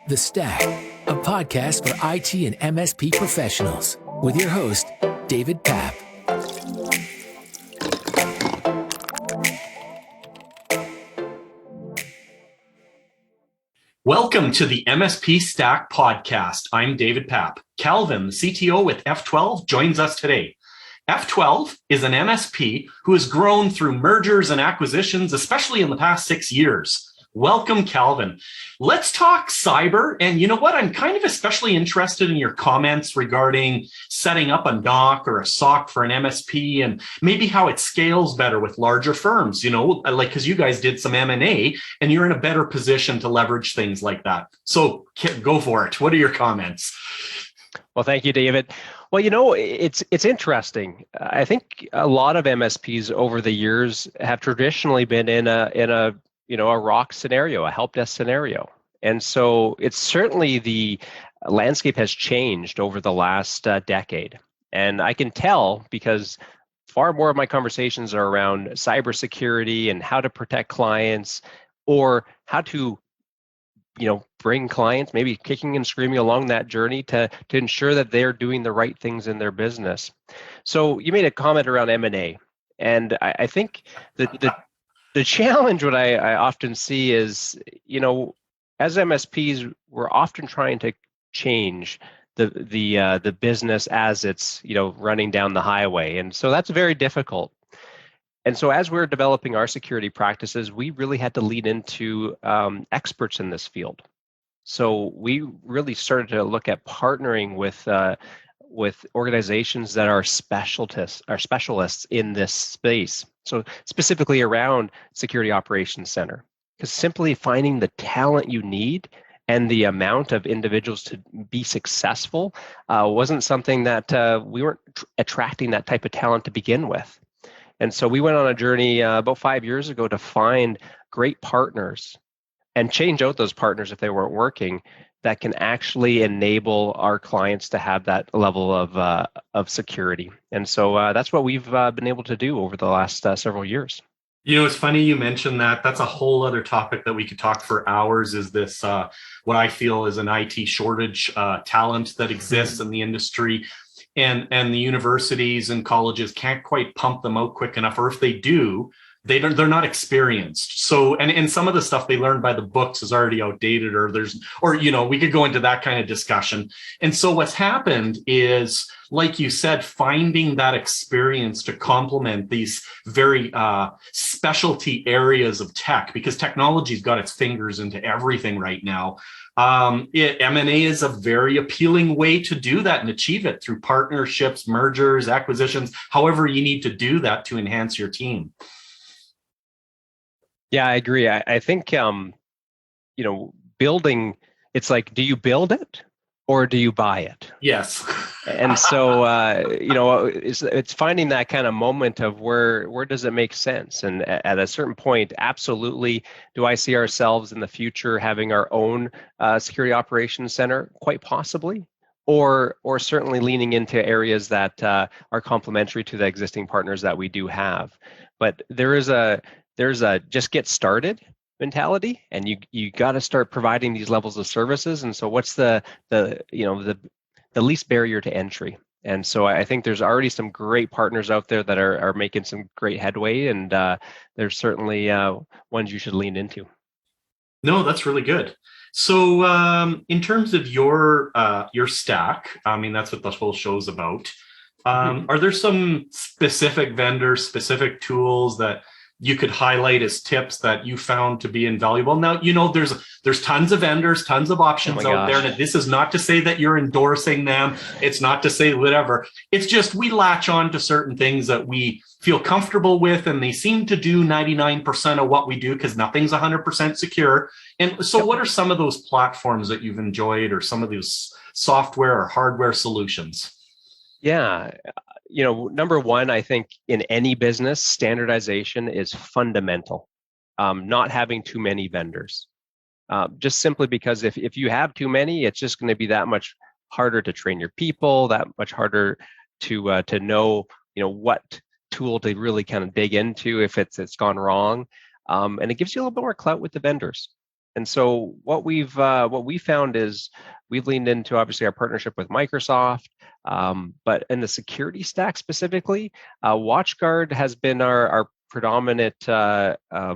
The Stack, a podcast for IT and MSP professionals, with your host, David Papp. Welcome to the MSP Stack Podcast. I'm David Papp. Calvin, the CTO with F12, joins us today. F12 is an MSP who has grown through mergers and acquisitions, especially in the past 6 years. Welcome, Calvin. Let's talk cyber. And you know what? I'm kind of especially interested in your comments regarding setting up a NOC or a SOC for an MSP and maybe how it scales better with larger firms, like because you guys did some M&A and you're in a better position to leverage things like that. So go for it. What are your comments? Well, thank you, David. Well, it's interesting. I think a lot of MSPs over the years have traditionally been in a ROC scenario, a help desk scenario. And so it's certainly the landscape has changed over the last decade. And I can tell because far more of my conversations are around cybersecurity and how to protect clients or how to bring clients maybe kicking and screaming along that journey to ensure that they're doing the right things in their business. So you made a comment around M&A. And I think the challenge what I often see is, as MSPs, we're often trying to change the business as it's, running down the highway. And so that's very difficult. And so as we're developing our security practices, we really had to lead into experts in this field. So we really started to look at partnering with organizations that are specialists in this space. So specifically around Security Operations Center, because simply finding the talent you need and the amount of individuals to be successful wasn't something that we weren't attracting that type of talent to begin with. And so we went on a journey about 5 years ago to find great partners and change out those partners if they weren't working that can actually enable our clients to have that level of security. And so that's what we've been able to do over the last several years. It's funny you mentioned that. That's a whole other topic that we could talk for hours, is this what I feel is an IT shortage talent that exists in the industry. And the universities and colleges can't quite pump them out quick enough, or if they do, they're not experienced. So and some of the stuff they learned by the books is already outdated, or we could go into that kind of discussion. And so what's happened is, like you said, finding that experience to complement these very specialty areas of tech, because technology's got its fingers into everything right now. M&A is a very appealing way to do that and achieve it through partnerships, mergers, acquisitions, however you need to do that to enhance your team. Yeah, I agree. I think, building, it's like, do you build it or do you buy it? Yes. And so, it's finding that kind of moment of where does it make sense? And at a certain point, absolutely, do I see ourselves in the future having our own security operations center? Quite possibly. Or certainly leaning into areas that are complementary to the existing partners that we do have. But there's a just get started mentality, and you got to start providing these levels of services. And so what's the least barrier to entry? And so I think there's already some great partners out there that are making some great headway, and there's certainly ones you should lean into. No, that's really good. So in terms of your stack, I mean, that's what the whole show's about. Are there some specific vendors, specific tools that you could highlight as tips that you found to be invaluable? Now, there's tons of vendors, tons of options out there. And this is not to say that you're endorsing them. It's not to say whatever. It's just we latch on to certain things that we feel comfortable with, and they seem to do 99% of what we do because nothing's 100% secure. And so what are some of those platforms that you've enjoyed, or some of those software or hardware solutions? Yeah. Number one, I think in any business, standardization is fundamental. Not having too many vendors, just simply because if you have too many, it's just going to be that much harder to train your people, that much harder to know what tool to really kind of dig into if it's gone wrong, and it gives you a little bit more clout with the vendors. And so what we found is we've leaned into obviously our partnership with Microsoft, but in the security stack specifically, WatchGuard has been our predominant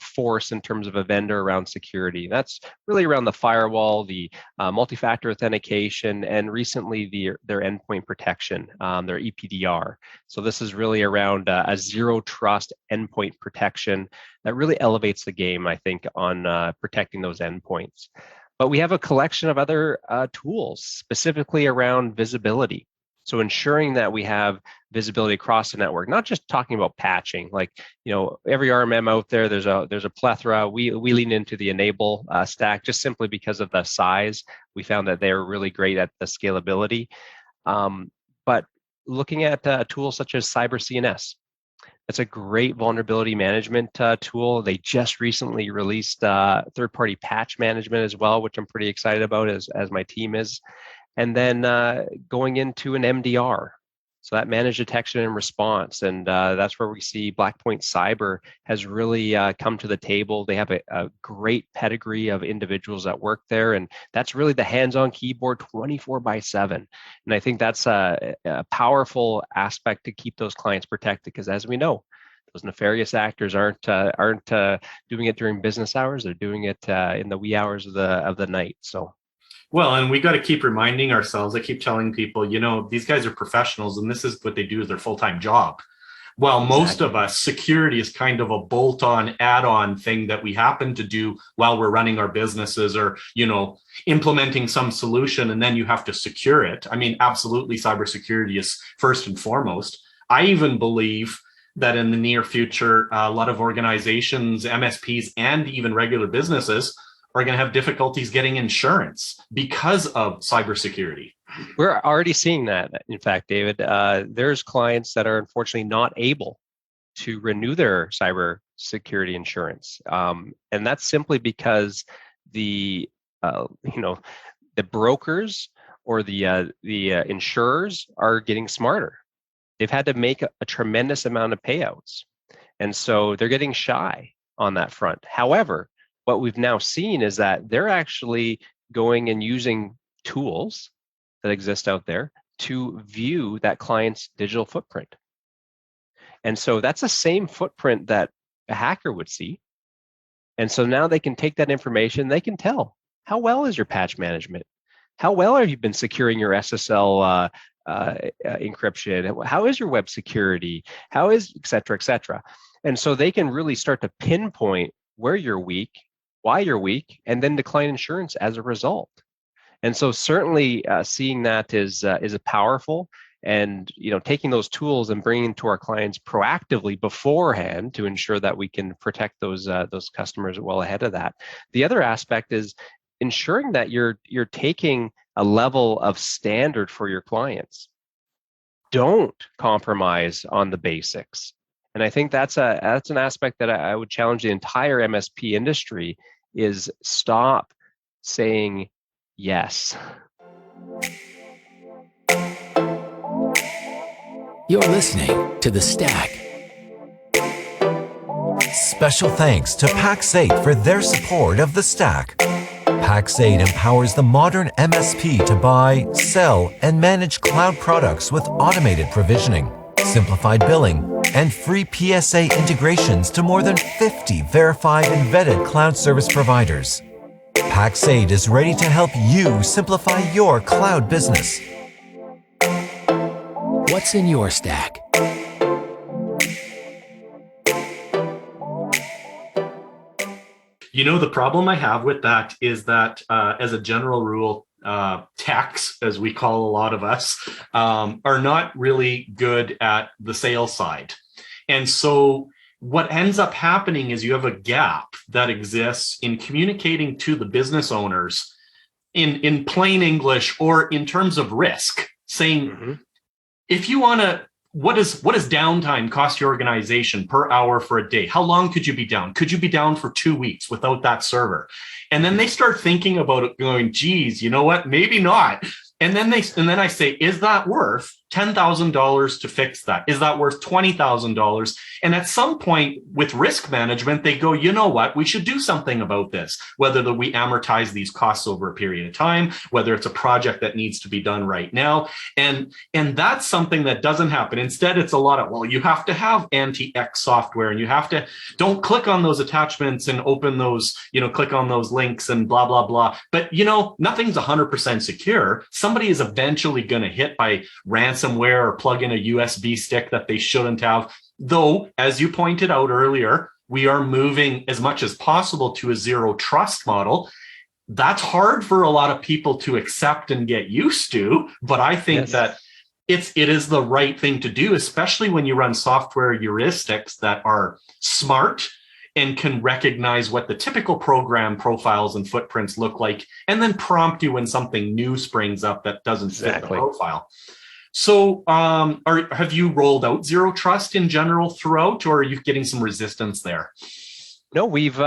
force in terms of a vendor around security. That's really around the firewall, the multi-factor authentication, and recently their endpoint protection, their EPDR. So this is really around a zero trust endpoint protection that really elevates the game, I think, on protecting those endpoints. But we have a collection of other tools specifically around visibility. So ensuring that we have visibility across the network, not just talking about patching. Like, every RMM out there, there's a plethora. We lean into the enable stack just simply because of the size. We found that they're really great at the scalability. But looking at tools such as Cyber CNS, it's a great vulnerability management tool. They just recently released third-party patch management as well, which I'm pretty excited about as my team is. And then going into an MDR, so that managed detection and response. And that's where we see Blackpoint Cyber has really come to the table. They have a great pedigree of individuals that work there. And that's really the hands-on keyboard 24/7. And I think that's a powerful aspect to keep those clients protected, because as we know, those nefarious actors aren't doing it during business hours. They're doing it in the wee hours of the night. So. Well, and we got to keep reminding ourselves. I keep telling people, these guys are professionals and this is what they do as their full-time job. While most of us, security is kind of a bolt-on, add-on thing that we happen to do while we're running our businesses or, implementing some solution, and then you have to secure it. I mean, absolutely, cybersecurity is first and foremost. I even believe that in the near future, a lot of organizations, MSPs, and even regular businesses are going to have difficulties getting insurance because of cybersecurity. We're already seeing that. In fact, David, there's clients that are unfortunately not able to renew their cybersecurity insurance, and that's simply because the brokers or the insurers are getting smarter. They've had to make a tremendous amount of payouts, and so they're getting shy on that front. However, what we've now seen is that they're actually going and using tools that exist out there to view that client's digital footprint. And so that's the same footprint that a hacker would see. And so now they can take that information, they can tell, how well is your patch management? How well have you been securing your SSL encryption? How is your web security? How is et cetera, et cetera? And so they can really start to pinpoint where you're weak, why you're weak, and then decline insurance as a result. And so certainly seeing that is a powerful, and taking those tools and bringing to our clients proactively beforehand to ensure that we can protect those customers well ahead of that. The other aspect is ensuring that you're taking a level of standard for your clients. Don't compromise on the basics. And I think that's an aspect that I would challenge the entire MSP industry is stop saying yes. You're listening to The Stack. Special thanks to Pax8 for their support of The Stack. Pax8 empowers the modern MSP to buy, sell, and manage cloud products with automated provisioning, simplified billing, and free PSA integrations to more than 50 verified and vetted cloud service providers. Pax8 is ready to help you simplify your cloud business. What's in your stack? The problem I have with that is that as a general rule, techs, as we call a lot of us, are not really good at the sales side. And so what ends up happening is you have a gap that exists in communicating to the business owners in plain English or in terms of risk, saying, if you want to, what does downtime cost your organization per hour for a day? How long could you be down? Could you be down for 2 weeks without that server? And then they start thinking about it going, geez, you know what? Maybe not. And then I say, is that worth $10,000 to fix that. Is that worth $20,000? And at some point with risk management, they go, you know what, we should do something about this, whether that we amortize these costs over a period of time, whether it's a project that needs to be done right now. And that's something that doesn't happen. Instead, it's a lot of, well, you have to have anti-X software and you have to, don't click on those attachments and open those, click on those links and blah, blah, blah. But, nothing's 100% secure. Somebody is eventually going to hit by ransomware or plug in a USB stick that they shouldn't have. Though, as you pointed out earlier, we are moving as much as possible to a zero trust model. That's hard for a lot of people to accept and get used to, but I think that it is the right thing to do, especially when you run software heuristics that are smart and can recognize what the typical program profiles and footprints look like, and then prompt you when something new springs up that doesn't fit the profile. So have you rolled out zero trust in general throughout, or are you getting some resistance there? No, we've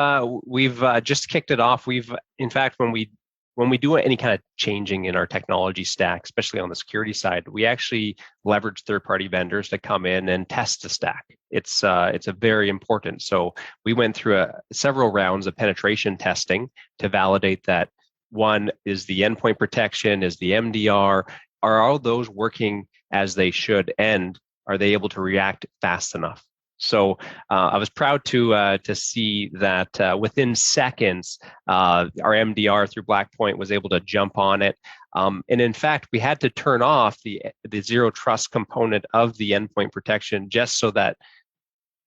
just kicked it off. In fact, when we do any kind of changing in our technology stack, especially on the security side, we actually leverage third-party vendors to come in and test the stack. It's a very important. So we went through several rounds of penetration testing to validate that one is the endpoint protection, is the MDR, are all those working as they should, and are they able to react fast enough? So I was proud to see that within seconds, our MDR through Blackpoint was able to jump on it. And in fact, we had to turn off the zero trust component of the endpoint protection just so that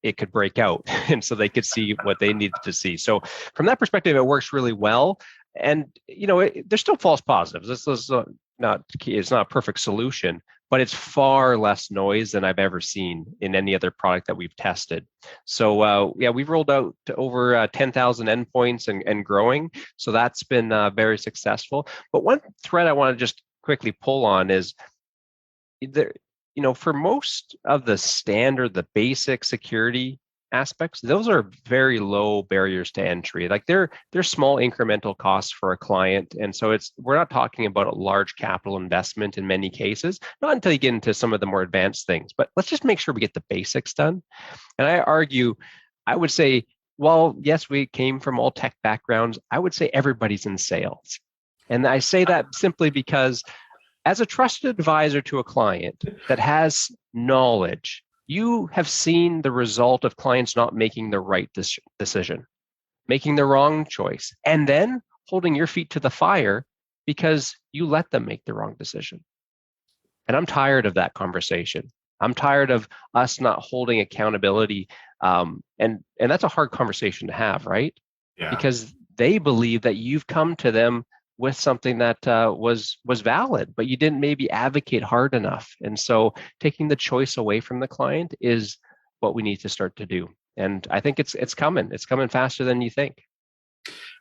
it could break out and so they could see what they needed to see. So from that perspective, it works really well. And there's still false positives. This is it's not a perfect solution, but it's far less noise than I've ever seen in any other product that we've tested. So we've rolled out to over 10,000 endpoints and growing. So that's been very successful. But one thread I want to just quickly pull on is there, for most of the basic security aspects, those are very low barriers to entry. Like they're small incremental costs for a client. And so we're not talking about a large capital investment in many cases, not until you get into some of the more advanced things. But let's just make sure we get the basics done. And I would say, well, yes, we came from all tech backgrounds. I would say everybody's in sales. And I say that simply because as a trusted advisor to a client that has knowledge, you have seen the result of clients not making the right decision, making the wrong choice, and then holding your feet to the fire because you let them make the wrong decision. And I'm tired of that conversation. I'm tired of us not holding accountability. And that's a hard conversation to have, right? Yeah. Because they believe that you've come to them with something that was valid, but you didn't maybe advocate hard enough. And so taking the choice away from the client is what we need to start to do. And I think it's coming. It's coming faster than you think.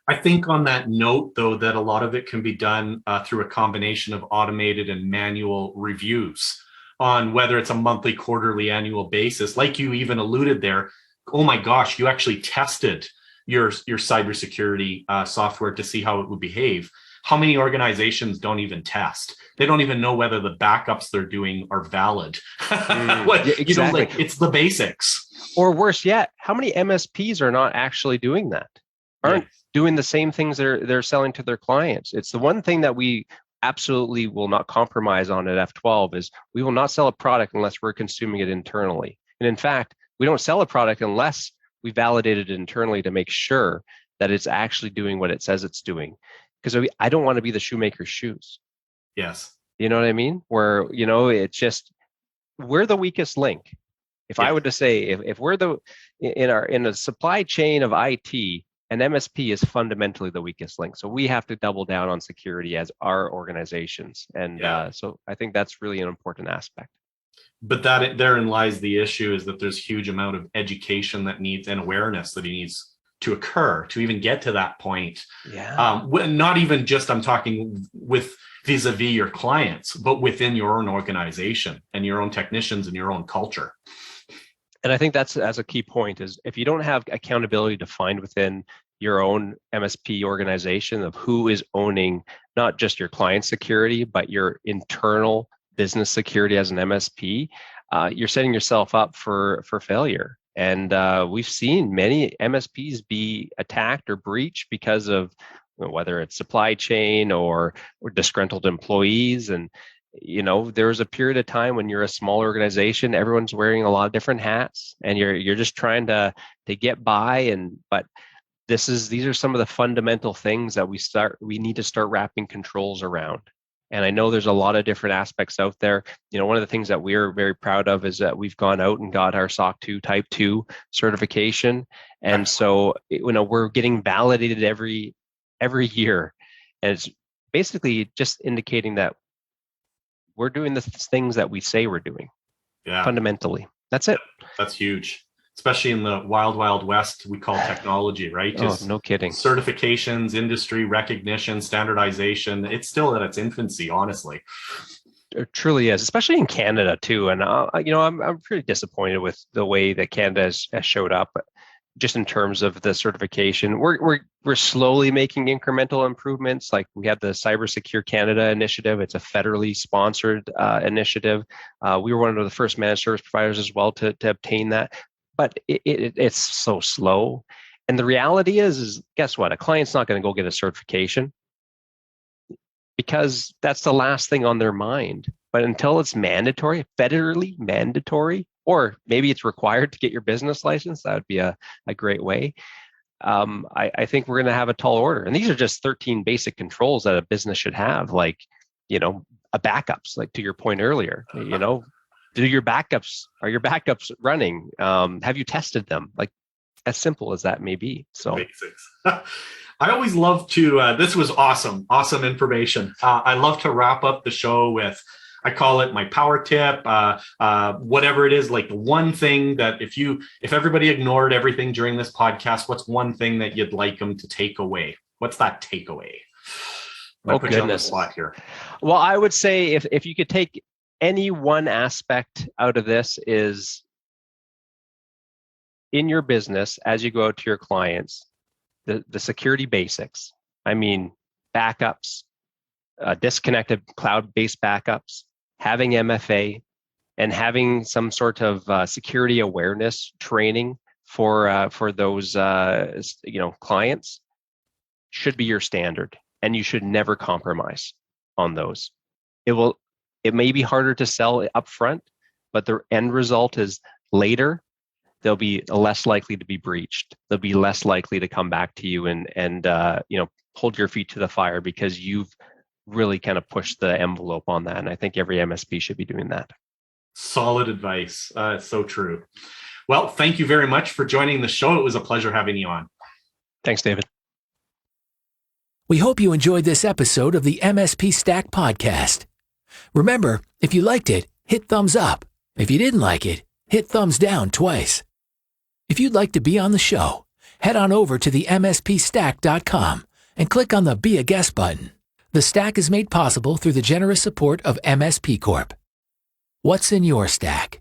I think on that note, though, that a lot of it can be done through a combination of automated and manual reviews on whether it's a monthly, quarterly, annual basis. Like you even alluded there, oh my gosh, you actually tested your cybersecurity software to see how it would behave. How many organizations don't even test? They don't even know whether the backups they're doing are valid. Exactly. It's the basics. Or worse yet, how many MSPs are not actually doing that? Aren't doing the same things they're selling to their clients? It's the one thing that we absolutely will not compromise on at F12 is we will not sell a product unless we're consuming it internally. And in fact, we don't sell a product unless we validate it internally to make sure that it's actually doing what it says it's doing. Because I don't want to be the shoemaker's shoes. Yes. You know what I mean? Where, it's just, we're the weakest link. If I were to say, if we're in a supply chain of IT, an MSP is fundamentally the weakest link. So we have to double down on security as our organizations. And so I think that's really an important aspect. But therein lies the issue, is that there's a huge amount of education that needs and awareness that needs to occur to even get to that point. Not even just, I'm talking with vis-a-vis your clients, but within your own organization and your own technicians and your own culture. And I think that's a key point, is if you don't have accountability defined within your own MSP organization of who is owning not just your client security, but your internal business security as an MSP, you're setting yourself up for failure. And we've seen many MSPs be attacked or breached because of whether it's supply chain or disgruntled employees. And there was a period of time when you're a small organization, everyone's wearing a lot of different hats, and you're just trying to get by. But these are some of the fundamental things that we need to start wrapping controls around. And I know there's a lot of different aspects out there. One of the things that we're very proud of is that we've gone out and got our SOC 2 Type 2 certification. And so, we're getting validated every year. And it's basically just indicating that we're doing the things that we say we're doing. Yeah. Fundamentally. That's it. That's huge. Especially in the wild west, we call technology, right? Oh, no kidding. Certifications, industry recognition, standardization. It's still at its infancy, honestly. It truly is, especially in Canada too. And I'm pretty disappointed with the way that Canada has showed up, just in terms of the certification. We're slowly making incremental improvements. Like we have the Cyber Secure Canada initiative. It's a federally sponsored initiative. We were one of the first managed service providers as well to obtain that. But it's so slow. And the reality is guess what? A client's not going to go get a certification because that's the last thing on their mind. But until it's mandatory, federally mandatory, or maybe it's required to get your business license, that would be a great way. I think we're going to have a tall order. And these are just 13 basic controls that a business should have, like, a backups, like to your point earlier, are your backups running? Have you tested them? Like, as simple as that may be. So basics. I always love to, this was awesome information. I love to wrap up the show with, I call it my power tip, whatever it is, like the one thing that if everybody ignored everything during this podcast, what's one thing that you'd like them to take away? What's that takeaway? Oh, goodness. You on the spot here. Well, I would say if you could take any one aspect out of this, is in your business as you go out to your clients, the security basics. I mean, backups, disconnected cloud-based backups, having MFA, and having some sort of security awareness training for those clients should be your standard, and you should never compromise on those. It may be harder to sell up front, but the end result is later, they'll be less likely to be breached. They'll be less likely to come back to you and hold your feet to the fire because you've really kind of pushed the envelope on that. And I think every MSP should be doing that. Solid advice. So true. Well, thank you very much for joining the show. It was a pleasure having you on. Thanks, David. We hope you enjoyed this episode of the MSP Stack Podcast. Remember, if you liked it, hit thumbs up. If you didn't like it, hit thumbs down twice. If you'd like to be on the show, head on over to the mspstack.com and click on the Be a Guest button. The Stack is made possible through the generous support of MSP Corp. What's in your stack?